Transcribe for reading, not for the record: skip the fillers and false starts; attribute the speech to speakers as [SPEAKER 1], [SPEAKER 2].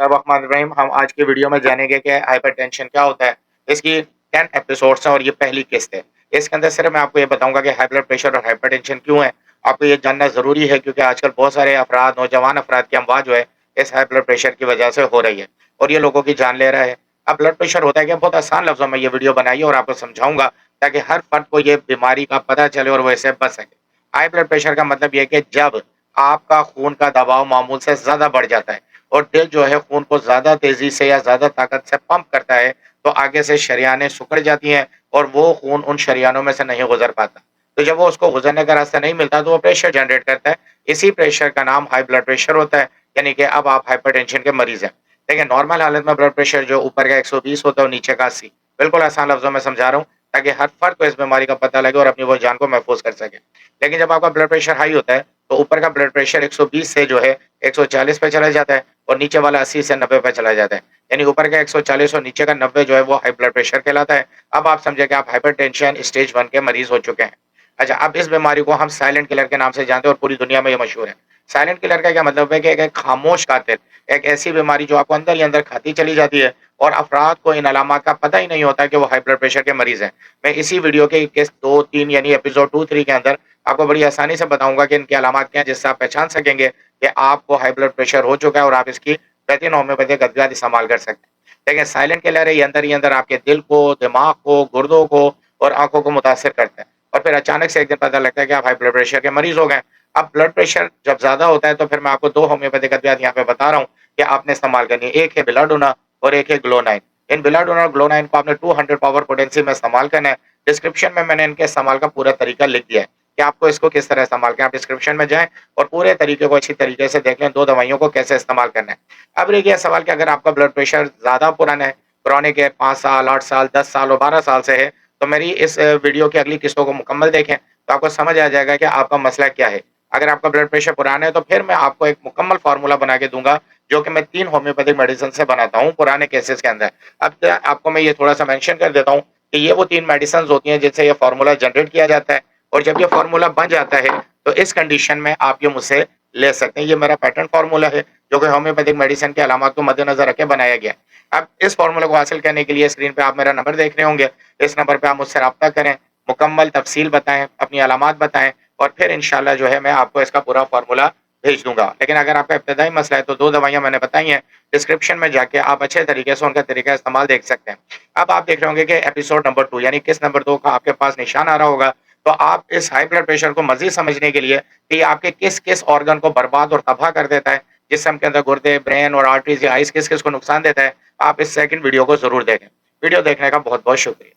[SPEAKER 1] रहीम, हम आज की वीडियो में जानेंगे कि हाइपरटेंशन क्या होता है। इसकी 10 एपिसोड्स हैं और ये पहली किस्त है। इसके अंदर सिर्फ मैं आपको ये बताऊंगा कि हाई ब्लड प्रेशर और हाइपरटेंशन क्यों है। आपको ये जानना ज़रूरी है क्योंकि आजकल बहुत सारे अफराद, नौजवान अफराद की अमवात जो है इस हाई ब्लड प्रेशर की वजह से हो रही है और ये लोगों की जान ले रहा है। अब ब्लड प्रेशर होता है कि बहुत आसान लफ्ज़ों में ये वीडियो बनाई है और आपको समझाऊंगा ताकि हर फर्द को ये बीमारी का पता चले और वो इससे बच सके। हाई ब्लड प्रेशर का मतलब ये है कि जब आपका खून का दबाव मामूल से ज़्यादा बढ़ जाता है और दिल जो है खून को ज़्यादा तेज़ी से या ज़्यादा ताकत से पंप करता है, तो आगे से शरियानें सिकुड़ जाती हैं और वो खून उन शरियानों में से नहीं गुज़र पाता। तो जब वो उसको गुज़रने का रास्ता नहीं मिलता तो वो प्रेशर जनरेट करता है। इसी प्रेशर का नाम हाई ब्लड प्रेशर होता है, यानी कि अब आप हाइपरटेंशन के मरीज़ हैं। देखिए नॉर्मल हालत में ब्लड प्रेशर जो ऊपर का 120 होता है और नीचे का 80। बिल्कुल आसान लफ्ज़ों में समझा रहा हूँ ताकि हर फ़र्द को इस बीमारी का पता लगे और अपनी वो जान को महफ़ूज़ कर सके। लेकिन जब आपका ब्लड प्रेशर हाई होता है, तो ऊपर का ब्लड प्रेशर 120 से जो है 140 पे चला जाता है और नीचे वाला 80 से 90 पे चला जाता है। यानी ऊपर का 140 और नीचे का 90 जो है वो हाई ब्लड प्रेशर कहलाता है। अब आप समझे कि आप हाइपरटेंशन स्टेज 1 के मरीज़ हो चुके हैं। अच्छा, अब इस बीमारी को हम साइलेंट किलर के नाम से जानते हैं और पूरी दुनिया में ये मशहूर है। साइलेंट किलर का क्या मतलब है कि एक एक खामोश कातिल, एक ऐसी बीमारी जो आपको अंदर ही अंदर खाती चली जाती है और अफराद को इन अलामात का पता ही नहीं होता कि वो हाई ब्लड प्रेशर के मरीज़ हैं। मैं इसी वीडियो के किस्त 2-3 यानी एपिसोड 2-3 के अंदर आपको बड़ी आसानी से बताऊँगा कि इनकी अलामात क्या हैं, जिससे आप पहचान सकेंगे कि आपको हाई ब्लड प्रेशर हो चुका है और आप इसकी बेहतरीन होम्योपैथिक अद्वियात इस्तेमाल कर सकते हैं। देखिए साइलेंट किलर है, ये अंदर ही अंदर आपके दिल को, दिमाग को, गुर्दों को और आँखों को मुतासिर करता है और फिर अचानक से एक दिन पता लगता है कि आप हाई ब्लड प्रेशर के मरीज़ हो गए। अब ब्लड प्रेशर जब ज़्यादा होता है तो फिर मैं आपको 2 होम्योपैथिक अद्वियात यहाँ पे बता रहा हूँ कि आपने इस्तेमाल करनी है। एक है बेलाडोना और एक है ग्लोनाइन। इन बेलाडोना और ग्लोनाइन को आपने 200 पावर पोटेंसी में इस्तेमाल करना है। डिस्क्रिप्शन में मैंने इनके इस्तेमाल का पूरा तरीका लिख दिया है कि आपको इसको किस तरह इस्तेमाल करें। आप डिस्क्रिप्शन में जाएँ और पूरे तरीके को अच्छी तरीके से देख लें, 2 दवाइयों को कैसे इस्तेमाल करना है। अब रह गया सवाल कि अगर आपका ब्लड प्रेशर ज़्यादा पुराना है, क्रॉनिक है, 5 साल, 8 साल, 10 साल और 12 साल से है, तो मेरी इस वीडियो की अगली किस्तों को मुकम्मल देखें, तो आपको समझ आ जाएगा कि आपका मसला क्या है। अगर आपका ब्लड प्रेशर पुराना है, तो फिर मैं आपको एक मुकम्मल फ़ॉर्मूला बना के दूँगा, जो कि मैं 3 होम्योपैथिक मेडिसिन से बनाता हूँ पुराने केसेज़ के अंदर। अब आपको मैं ये थोड़ा-सा मेंशन कर देता हूँ कि ये वो 3 मेडिसिन्स होती हैं, जिनसे ये फ़ॉर्मूला जनरेट किया जाता है और जब ये फ़ॉर्मूला बन जाता है, तो इस कंडीशन में आप ये मुझसे ले सकते हैं। ये मेरा पैटर्न फ़ॉर्मूला है, जो कि होम्योपैथिक मेडिसिन की अलामात को मद्देनज़र रख के बनाया गया है। अब इस फ़ॉर्मूले को हासिल करने के लिए स्क्रीन पे आप मेरा नंबर देख रहे होंगे। इस नंबर पे आप मुझसे राब्ता करें, मुकम्मल तफ़सील बताएँ, अपनी अलामात बताएँ और फिर इंशाअल्लाह जो है मैं आपको इसका पूरा फ़ॉर्मूला भेज दूँगा। लेकिन अगर आपका इब्तिदाई मसला है तो 2 दवाइयाँ मैंने बताई हैं, डिस्क्रिप्शन में जाके आप अच्छे तरीके से उनका तरीका इस्तेमाल देख सकते हैं। अब आप देख रहे होंगे कि एपिसोड नंबर 2 यानी किस्त नंबर 2 का आपके पास निशान आ रहा होगा, तो आप इस हाई ब्लड प्रेशर को मज़ीद समझने के लिए कि ये आपके किस-किस ऑर्गन को बर्बाद और तबाह कर देता है, जिस्म के अंदर गुर्दे, ब्रेन और आर्टरीज़ या आइज़ किस-किस को नुकसान देता है, आप इस सेकंड वीडियो को ज़रूर देखें। वीडियो देखने का बहुत-बहुत शुक्रिया।